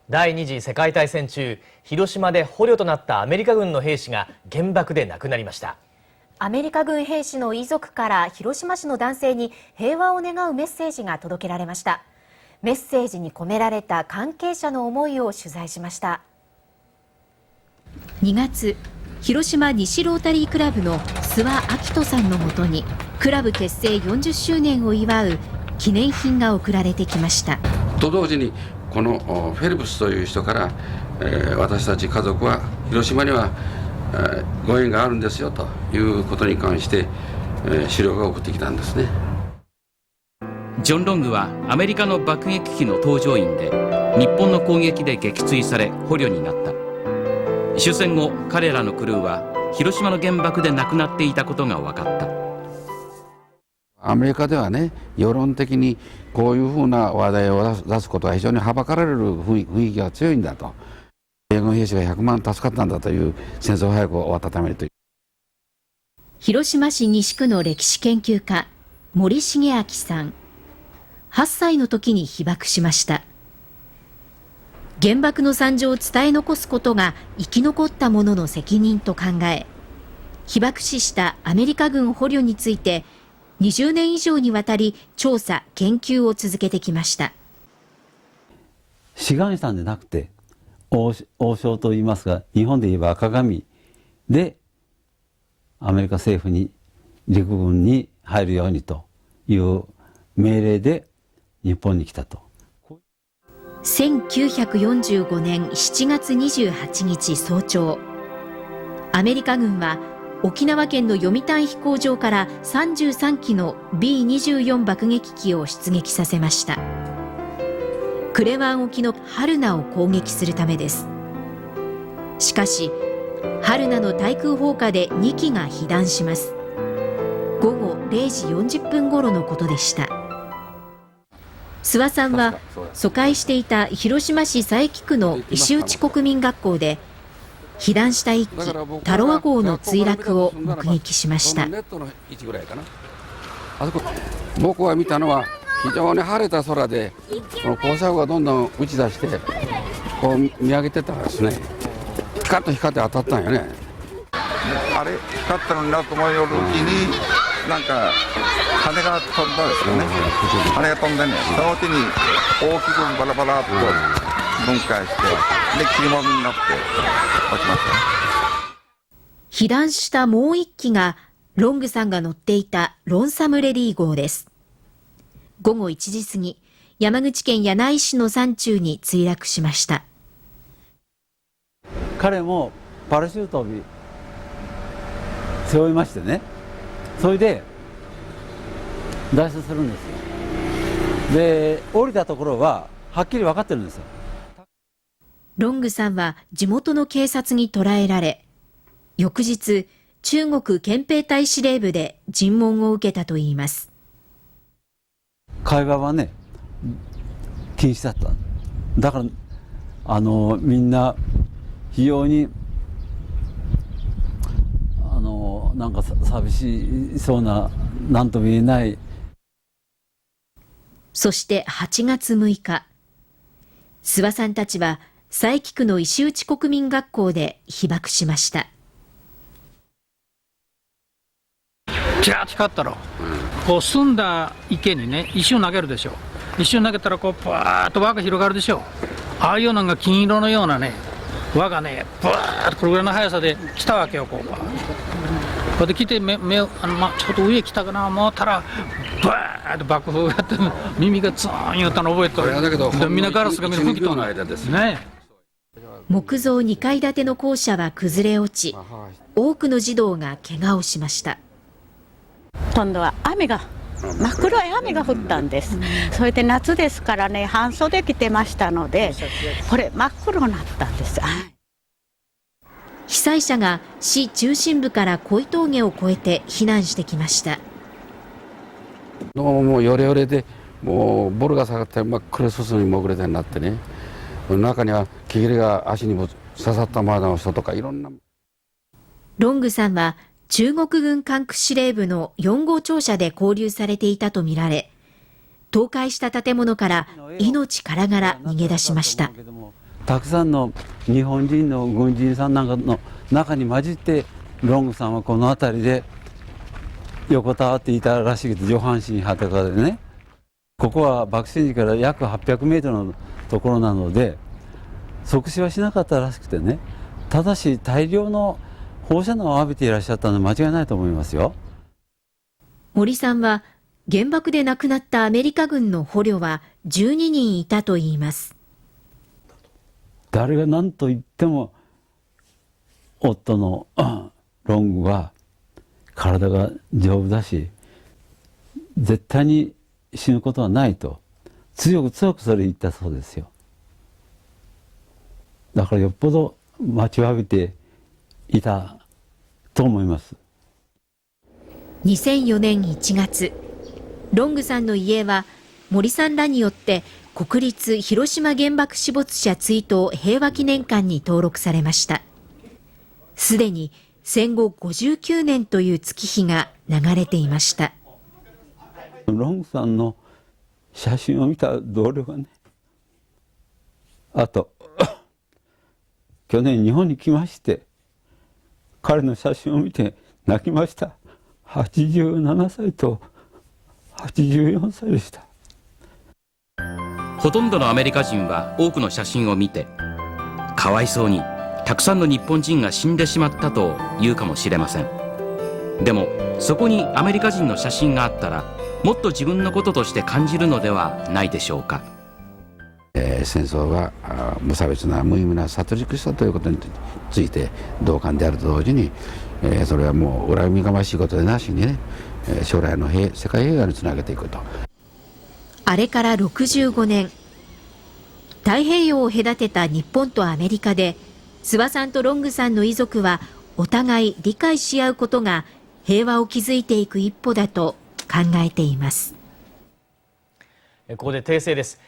第二次世界大戦中、広島で捕虜となったアメリカ軍の兵士が原爆で亡くなりました。アメリカ軍兵士の遺族から広島市の男性に平和を願うメッセージが届けられました。メッセージに込められた関係者の思いを取材しました。2月、広島西ロータリークラブの諏訪明人さんのもとにクラブ結成40周年を祝う記念品が贈られてきました。と同時にこのフェルプスという人から、私たち家族は広島には、ご縁があるんですよということに関して、資料が送ってきたんですね。ジョン・ロングはアメリカの爆撃機の搭乗員で日本の攻撃で撃墜され捕虜になった。終戦後、彼らのクルーは広島の原爆で亡くなっていたことが分かった。アメリカではね、世論的にこういうふうな話題を出すことは非常にはばかられる雰囲気が強いんだと。米軍兵士が100万助かったんだという戦争を早く終わったためにという。広島市西区の歴史研究家、森重明さん。8歳の時に被爆しました。原爆の惨状を伝え残すことが生き残った者の責任と考え、被爆死したアメリカ軍捕虜について20年以上にわたり調査・研究を続けてきました。志願したんじゃなくて、王将といいますが、日本で言えば赤紙でアメリカ政府に陸軍に入るようにという命令で日本に来たと。1945年7月28日早朝、アメリカ軍は沖縄県の読谷飛行場から33機の B-24 爆撃機を出撃させました。呉湾沖の春名を攻撃するためです。しかし春名の対空砲火で2機が被弾します。午後0時40分頃のことでした。諏訪さんは疎開していた広島市佐伯区の石内国民学校で被弾した1機タロア号の墜落を目撃しました。僕が見たのは非常に晴れた空で、この放射砲がどんどん打ち出してこう見上げてたらですね、ピカッと光って当たったんよね。あれ光ったのになと思いよるうちになんか羽が飛んだですよね。羽が飛んでね、そのうちに大きくバラバラっと分解して、で切りもみになって落ちました。被弾したもう1機がロングさんが乗っていたロンサムレディ号です。午後1時過ぎ、山口県柳井市の山中に墜落しました。彼もパラシュートを背負いましてね、それで脱出するんですよ。で、降りたところははっきり分かってるんですよ。ロングさんは地元の警察に捕らえられ、翌日、中国憲兵隊司令部で尋問を受けたといいます。会話はね、禁止だった。だからみんな非常になんか寂しそうな、なんとも言えない。そして8月6日、諏訪さんたちは佐伯区の石内国民学校で被爆しました。キラーッと光ったろ、こう澄んだ池にね石を投げるでしょ。石を投げたらこうパーッと輪が広がるでしょ。ああいうのが金色のようなね輪がねバーッとこれぐらいの速さで来たわけよ。こうで来てちょっと上来たかな思ったらバーッと爆風があって耳がツーン言うたの覚えてる。だけどみんなガラスがみんな吹き飛んだね。木造2階建ての校舎は崩れ落ち、多くの児童が怪我をしました。今度は雨が真っ黒い雨が降ったんです。それで夏ですからね、半袖着てましたので、これ真っ黒になったんです。被災者が市中心部から小峠を越えて避難してきました。もうヨレヨレで、もうボルが下がって真っ黒いすすに潜れたようになってね、中には木切れが足にも刺さったままの人とかいろんな。ロングさんは中国軍管区司令部の4号庁舎で勾留されていたとみられ、倒壊した建物から命からがら逃げ出しました。たくさんの日本人の軍人さんなんかの中に混じってロングさんはこの辺りで横たわっていたらしくて、上半身裸でね、ここは爆心地から約800メートルのところなので即死はしなかったらしくてね、ただし大量の放射能を浴びていらっしゃったのは間違いないと思いますよ。森さんは原爆で亡くなったアメリカ軍の捕虜は12人いたといいます。誰が何と言っても夫のロングは体が丈夫だし絶対に死ぬことはないと強くそれ言ったそうですよ。だからよっぽど待ちわびていたと思います。2004年1月、ロングさんの遺影は森さんらによって国立広島原爆死没者追悼平和記念館に登録されました。すでに戦後59年という月日が流れていました。ロングさんの写真を見た同僚がね、あと去年日本に来まして彼の写真を見て泣きました。87歳と84歳でした。ほとんどのアメリカ人は多くの写真を見て、かわいそうにたくさんの日本人が死んでしまったと言うかもしれません。でもそこにアメリカ人の写真があったらもっと自分のこととして感じるのではないでしょうか。戦争が無差別な無意味な殺戮したということについて同感であると同時に、それはもう恨みがましいことでなしにね、将来の世界平和につなげていくと。あれから65年、太平洋を隔てた日本とアメリカで諏訪さんとロングさんの遺族はお互い理解し合うことが平和を築いていく一歩だと考えています。ここで訂正です。